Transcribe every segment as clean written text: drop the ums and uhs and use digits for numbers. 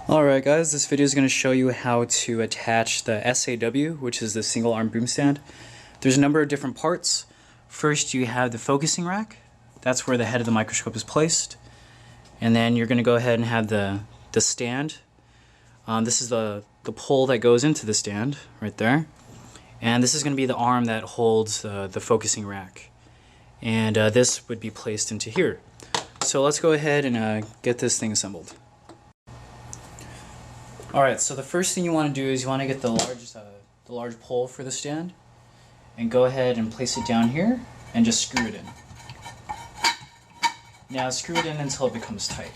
Alright guys, this video is going to show you how to attach the SAW, which is the single arm boom stand. There's a number of different parts. First you have the focusing rack. That's where the head of the microscope is placed. And then you're going to go ahead and have the stand. This is the pole that goes into the stand right there. And this is going to be the arm that holds the focusing rack. And this would be placed into here. So let's go ahead and get this thing assembled. Alright, so the first thing you want to do is you want to get the large pole for the stand and go ahead and place it down here and just screw it in. Now screw it in until it becomes tight.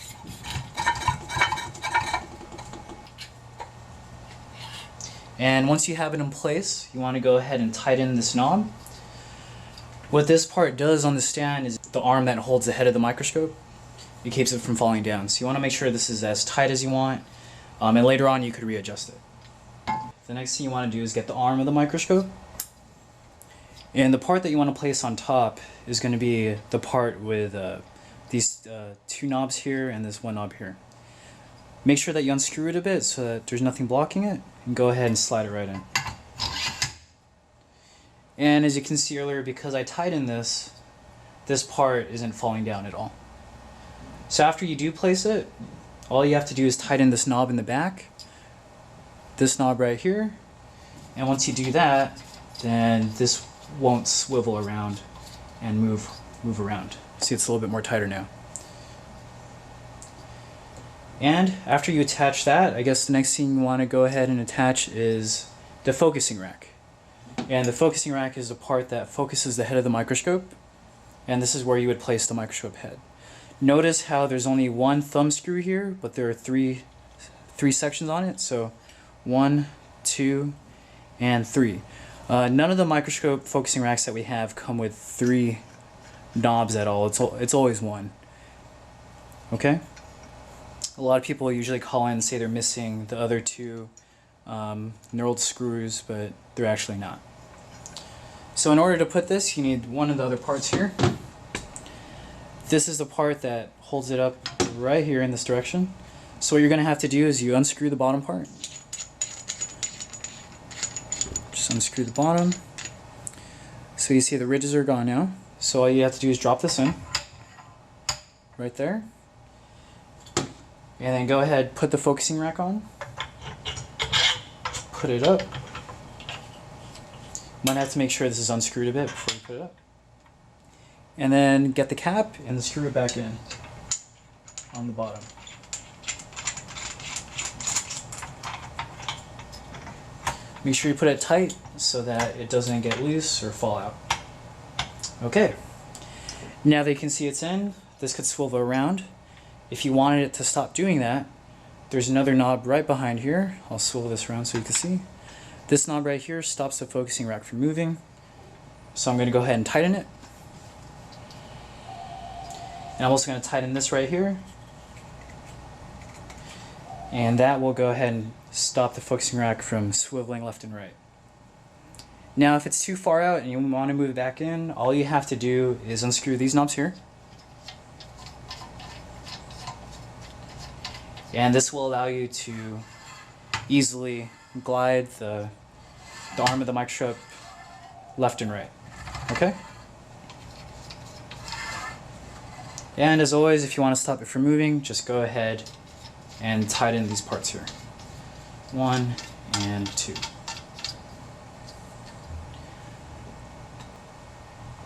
And once you have it in place, you want to go ahead and tighten this knob. What this part does on the stand is the arm that holds the head of the microscope. It keeps it from falling down. So you want to make sure this is as tight as you want. And later on you could readjust it. The next thing you want to do is get the arm of the microscope. And the part that you want to place on top is going to be the part with these two knobs here and this one knob here. Make sure that you unscrew it a bit so that there's nothing blocking it, and go ahead and slide it right in. And as you can see earlier, because I tightened this part isn't falling down at all. So after you do place it, all you have to do is tighten this knob in the back, this knob right here, and once you do that, then this won't swivel around and move around. See, it's a little bit more tighter now. And after you attach that, I guess the next thing you want to go ahead and attach is the focusing rack. And the focusing rack is the part that focuses the head of the microscope, and this is where you would place the microscope head. Notice how there's only one thumb screw here, but there are three sections on it. So 1, 2, and 3. None of the microscope focusing racks that we have come with 3 knobs at all. It's always one. Okay? A lot of people usually call in and say they're missing the other 2 knurled screws, but they're actually not. So in order to put this, you need one of the other parts here. This is the part that holds it up right here in this direction. So what you're going to have to do is you unscrew the bottom part. Just unscrew the bottom. So you see the ridges are gone now. So all you have to do is drop this in. Right there. And then go ahead, put the focusing rack on. Put it up. Might have to make sure this is unscrewed a bit before you put it up. And then get the cap and screw it back in on the bottom. Make sure you put it tight so that it doesn't get loose or fall out. Okay, now that you can see it's in, this could swivel around. If you wanted it to stop doing that, there's another knob right behind here. I'll swivel this around so you can see. This knob right here stops the focusing rack from moving. So I'm going to go ahead and tighten it. And I'm also going to tighten this right here. And that will go ahead and stop the focusing rack from swiveling left and right. Now if it's too far out and you want to move it back in, all you have to do is unscrew these knobs here. And this will allow you to easily glide the arm of the microscope left and right. Okay? And as always, if you want to stop it from moving, just go ahead and tighten these parts here. 1 and 2.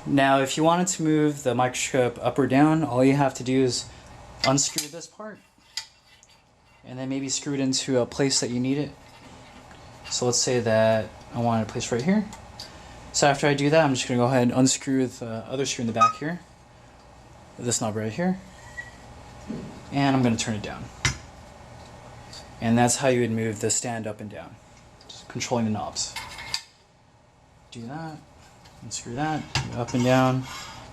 Now if you wanted to move the microscope up or down, all you have to do is unscrew this part and then maybe screw it into a place that you need it. So let's say that I want it placed right here. So after I do that, I'm just going to go ahead and unscrew the other screw in the back here. This knob right here, and I'm going to turn it down. And that's how you would move the stand up and down, just controlling the knobs. Do that, unscrew that, up and down.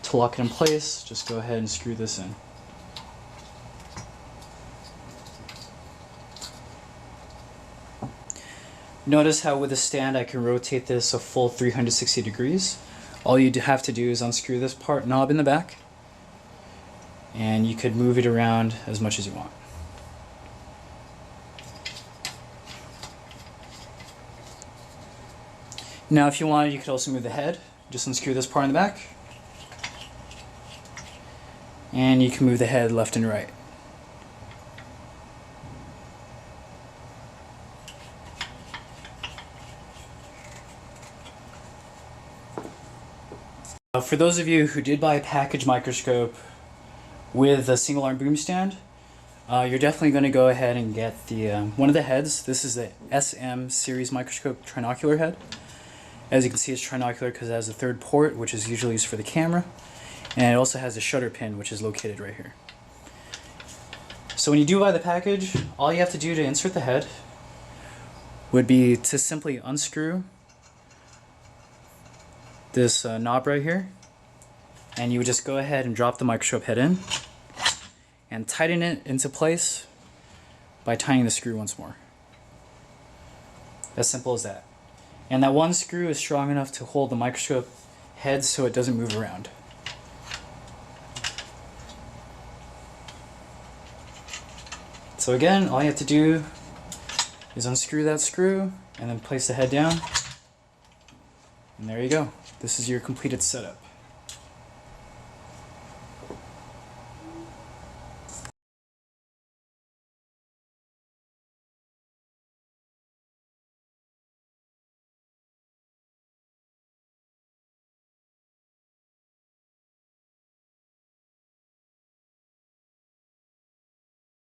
To lock it in place, just go ahead and screw this in. Notice how with the stand I can rotate this a full 360 degrees. All you have to do is unscrew this part knob in the back, and you could move it around as much as you want. Now if you wanted, you could also move the head. Just unscrew this part in the back. And you can move the head left and right. For those of you who did buy a package microscope with a single arm boom stand, you're definitely going to go ahead and get the one of the heads. This is the SM series microscope trinocular head. As you can see, it's trinocular because it has a third port, which is usually used for the camera, and it also has a shutter pin, which is located right here. So when you do buy the package, all you have to do to insert the head would be to simply unscrew this knob right here, and you would just go ahead and drop the microscope head in and tighten it into place by tightening the screw once more. As simple as that. And that one screw is strong enough to hold the microscope head so it doesn't move around. So again, all you have to do is unscrew that screw and then place the head down. And there you go. This is your completed setup.